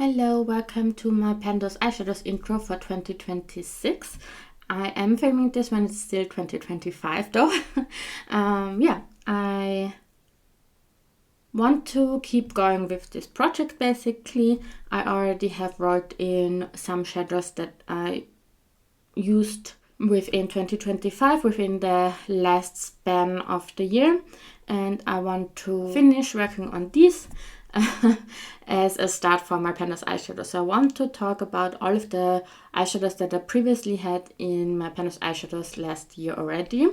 Hello, welcome to my Pandos Eyeshadows intro for 2026. I am filming this when it's still 2025 though. I want to keep going with this project basically. I already have rolled in some shadows that I used within 2025, within the last span of the year, and I want to finish working on these as a start for my Pandos eyeshadows. So I want to talk about all of the eyeshadows that I previously had in my Pandos eyeshadows last year already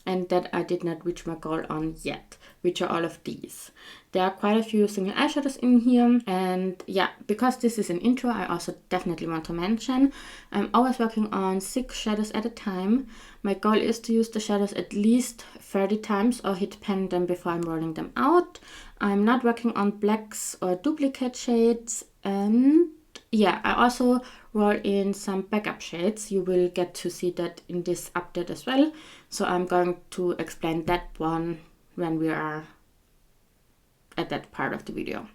and that I did not reach my goal on yet, which are all of these. There are quite a few single eyeshadows in here, and yeah, because this is an intro, I also definitely want to mention I'm always working on 6 shadows at a time. My goal is to use the shadows at least 30 times or hit pan them before I'm rolling them out. I'm not working on blacks or duplicate shades, and yeah, I also roll in some backup shades. You will get to see that in this update as well. So I'm going to explain that one when we are at that part of the video.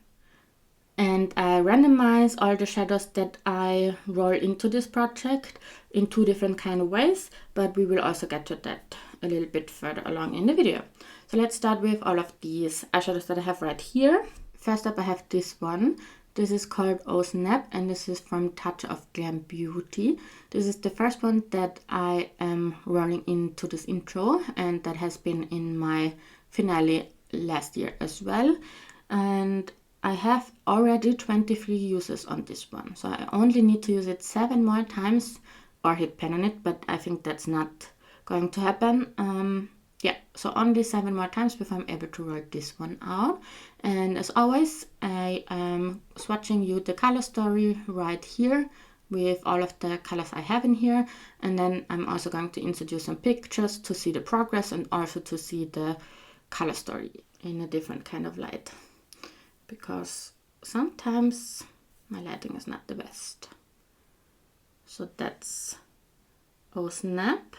And I randomize all the shadows that I roll into this project in 2 different kind of ways, but we will also get to that a little bit further along in the video. So let's start with all of these eyeshadows that I have right here. First up I have this one. This is called Oh Snap, and this is from Touch of Glam Beauty. This is the first one that I am rolling into this intro, and that has been in my finale last year as well. And I have already 23 uses on this one, so I only need to use it 7 more times or hit pan on it, but I think that's not going to happen. Yeah, so only 7 more times before I'm able to roll this one out. And as always, I am swatching you the color story right here with all of the colors I have in here. And then I'm also going to introduce some pictures to see the progress and also to see the color story in a different kind of light. Because sometimes my lighting is not the best. So that's Oh Snap.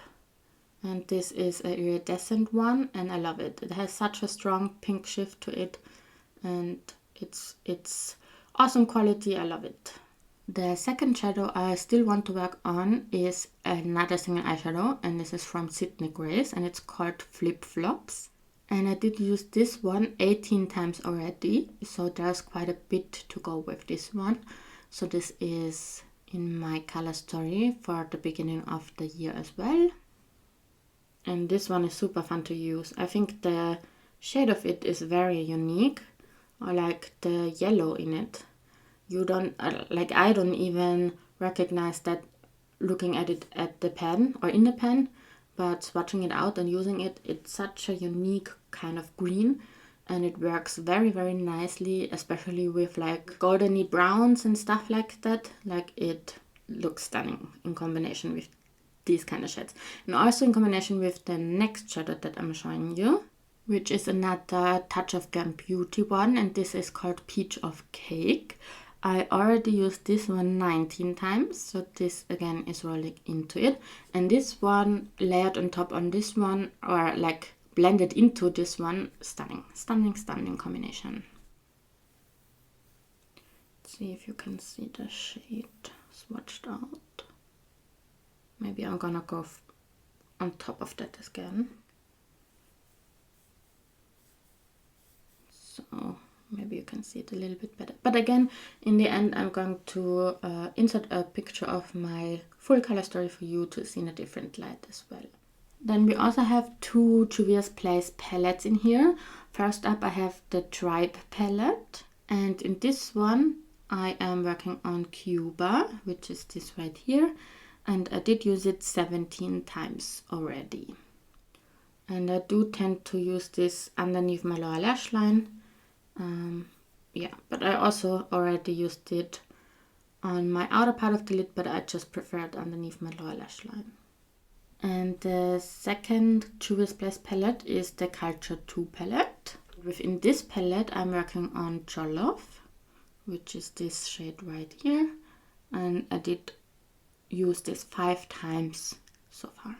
And this is a iridescent one, and I love it. It has such a strong pink shift to it, and it's awesome quality. I love it. The second shadow I still want to work on is another single eyeshadow, and this is from Sydney Grace, and it's called Flip Flops. And I did use this one 18 times already, so there's quite a bit to go with this one. So this is in my color story for the beginning of the year as well. And this one is super fun to use. I think the shade of it is very unique. I like the yellow in it. You don't, I don't even recognize that looking at it at the pen or in the pen, but swatching it out and using it, it's such a unique kind of green, and it works very, very nicely, especially with like goldeny browns and stuff like that. Like, it looks stunning in combination with these kind of shades, and also in combination with the next shadow that I'm showing you, which is another Touch of Glam Beauty one, and this is called Peach of Cake. I already used this one 19 times, so this again is rolling into it, and this one layered on top on this one, or like blended into this one, stunning combination. Let's see if you can see the shade swatched out. Maybe I'm gonna go on top of that again. So maybe you can see it a little bit better. But again, in the end, I'm going to insert a picture of my full color story for you to see in a different light as well. Then we also have 2 Juvia's Place palettes in here. First up, I have the Tribe palette. And in this one, I am working on Cuba, which is this right here. And I did use it 17 times already. And I do tend to use this underneath my lower lash line. Yeah, but I also already used it on my outer part of the lid, but I just prefer it underneath my lower lash line. And the second Juvia's Place palette is the Culture 2 palette. Within this palette, I'm working on Jollof, which is this shade right here. And I did use this 5 times so far.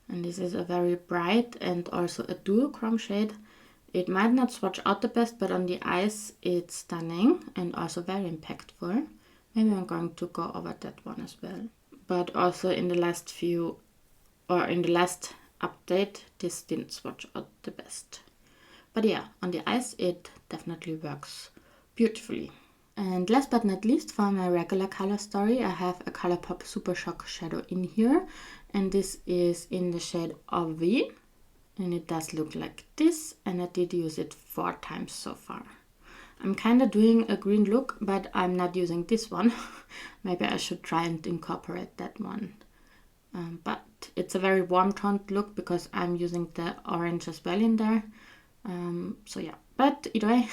And this is a very bright and also a duochrome shade. It might not swatch out the best, but on the eyes it's stunning and also very impactful. Maybe I'm going to go over that one as well. But also in the last few, or in the last update, this didn't swatch out the best. But yeah, on the eyes it definitely works beautifully. And last but not least, for my regular color story, I have a Colourpop Super Shock shadow in here. And this is in the shade Ovi. And it does look like this, and I did use it 4 times so far. I'm kind of doing a green look, but I'm not using this one. Maybe I should try and incorporate that one. But it's a very warm toned look because I'm using the orange as well in there. So yeah, but either way,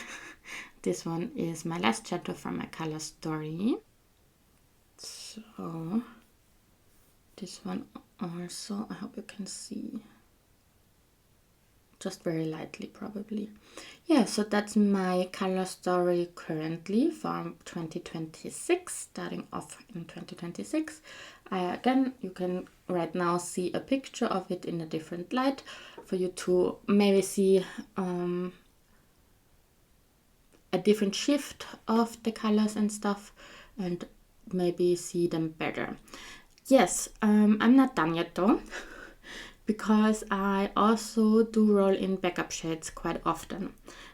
this one is my last shadow from my color story. So this one also, I hope you can see. Just very lightly probably. Yeah, so that's my color story currently from 2026, starting off in 2026. Again, you can right now see a picture of it in a different light for you to maybe see a different shift of the colors and stuff and maybe see them better. Yes, I'm not done yet though. Because I also do roll in backup shades quite often.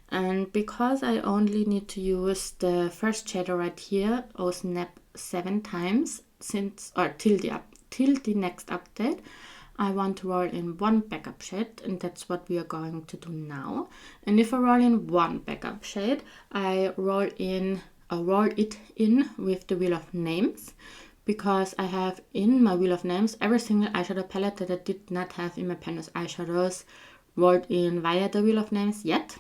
And because I only need to use the first shadow right here, oh snap, 7 times since, or till the next update, I want to roll in 1 backup shade, and that's what we are going to do now. And if I roll in 1 backup shade, I roll it in with the Wheel of Names, because I have in my Wheel of Names every single eyeshadow palette that I did not have in my Pendos Eyeshadows rolled in via the Wheel of Names yet.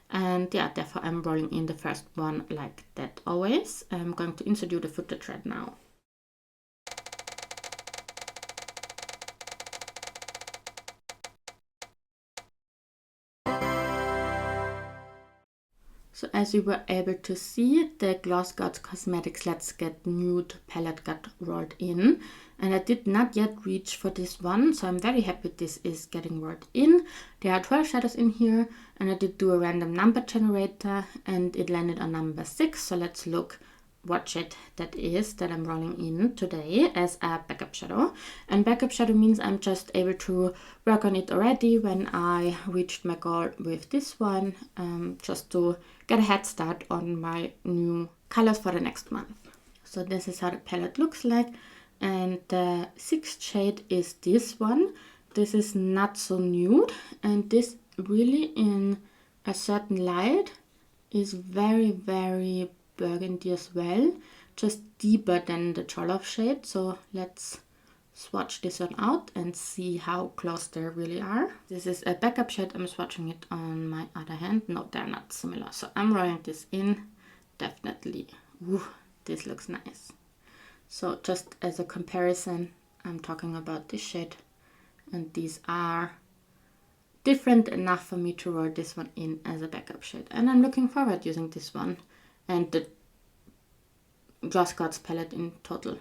And yeah, therefore I'm rolling in the first one like that always. I'm going to insert you the footage right now. So as you were able to see, the Gloss Gods Cosmetics Let's Get Nude palette got rolled in. And I did not yet reach for this one, so I'm very happy this is getting rolled in. There are 12 shadows in here, and I did do a random number generator, and it landed on number 6. So let's look what shade that is that I'm rolling in today as a backup shadow. And backup shadow means I'm just able to work on it already when I reached my goal with this one, just to get a head start on my new colors for the next month. So this is how the palette looks like, and the 6th shade is this one. This is not so nude, and this really in a certain light is very, very burgundy as well, just deeper than the Jollof shade. So let's swatch this one out and see how close they really are. This is a backup shade. I'm swatching it on my other hand. No, they're not similar. So I'm rolling this in. Definitely. Ooh, this looks nice. So just as a comparison, I'm talking about this shade, and these are different enough for me to roll this one in as a backup shade. And I'm looking forward using this one and the Gloss Gods palette in total.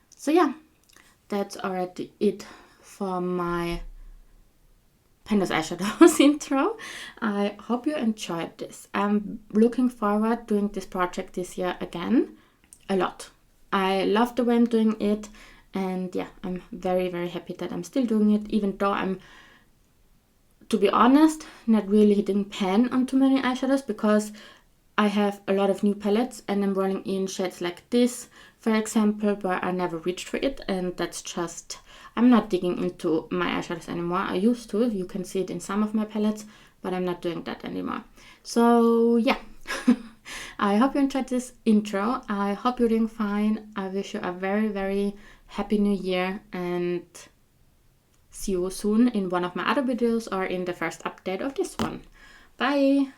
So yeah, that's already it for my Pendos Eyeshadows intro. I hope you enjoyed this. I'm looking forward doing this project this year again a lot. I love the way I'm doing it, and yeah, I'm very, very happy that I'm still doing it, even though I'm, to be honest, not really hitting pan on too many eyeshadows, because I have a lot of new palettes and I'm rolling in shades like this, for example, where I never reached for it, and that's just, I'm not digging into my eyeshadows anymore. I used to, you can see it in some of my palettes, but I'm not doing that anymore. So yeah, I hope you enjoyed this intro. I hope you're doing fine. I wish you a very, very happy new year, and see you soon in one of my other videos or in the first update of this one. Bye!